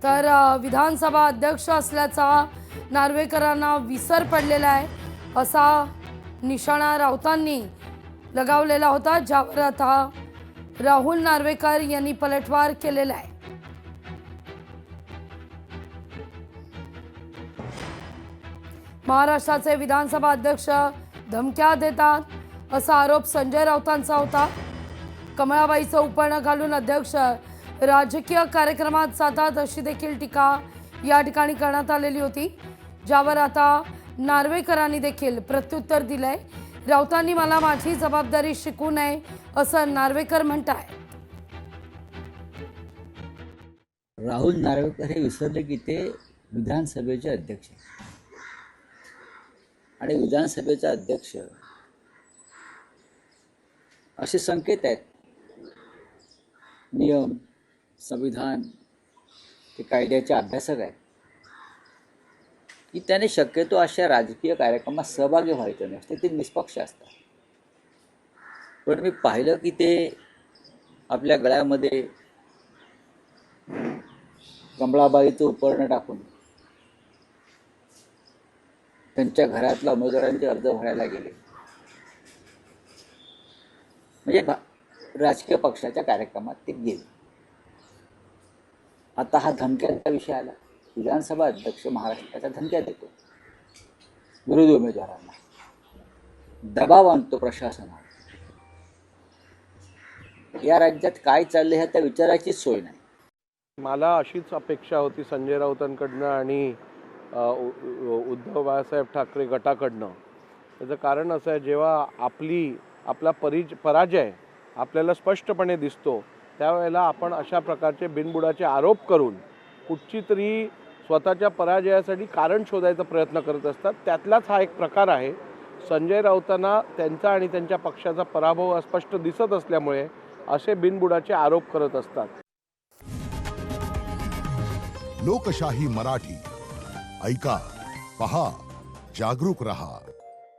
तर विधानसभा अध्यक्ष असल्याचा नार्वेकरांना विसर पडलेला आहे असा निशाणा राऊतांनी लगावलेला होता, ज्यावर आता राहुल नार्वेकर यांनी पलटवार केलेला आहे। महाराष्ट्राचे विधानसभा अध्यक्ष धमक्या देतात असा आरोप संजय राऊतांचा होता। कमळाबाईचं उपर्ण घालून अध्यक्ष राजकीय कार्यक्रमात जातात अशी देखील टीका या ठिकाणी करण्यात आलेली होती, ज्यावर आता नार्वेकरांनी देखील प्रत्युत्तर दिलंय। राऊतांनी मला माझी जबाबदारी शिकू नये असं नार्वेकर म्हणताय। राहुल नार्वेकर हे विसरले की ते विधानसभेचे अध्यक्ष आणि विधानसभेचा अध्यक्ष असे संकेत आहेत, नियम संविधान ते कायद्याचे अभ्यासक आहेत की त्याने शक्यतो अशा राजकीय कार्यक्रमात सहभागी व्हायचं नसते, ते निष्पक्ष असतात। पण मी पाहिलं की ते आपल्या गळ्यामध्ये कमळाबाईचं उपर्ण टाकून त्यांच्या घरातला उमेदवारांचे अर्ज भरायला गेले, म्हणजे राजकीय पक्षाच्या कार्यक्रमात ते गेले। आता हा धमक्याचा विषय आला, विधानसभा अध्यक्ष महाराष्ट्राच्या धमक्या देतो विरोधी उमेदवारांना, दबाव आणतो प्रशासनावर। या राज्यात काय चाललंय ह्या त्या विचारायचीच सोय नाही। मला अशीच अपेक्षा होती संजय राऊतांकडनं आणि उद्धव बाळासाहेब ठाकरे गटाकडनं। त्याचं कारण असं आहे, जेव्हा आपला पराजय आपल्याला स्पष्टपणे दिसतो त्यावेळेला आपण अशा प्रकारचे बिनबुडाचे आरोप करून कुठची तरी स्वतःच्या पराजयासाठी कारण शोधायचा प्रयत्न करत असतात। त्यातलाच हा एक प्रकार आहे। संजय राऊतांना त्यांचा आणि त्यांच्या पक्षाचा पराभव स्पष्ट दिसत असल्यामुळे असे बिनबुडाचे आरोप करत असतात। लोकशाही मराठी ऐका, पहा, जागरूक रहा।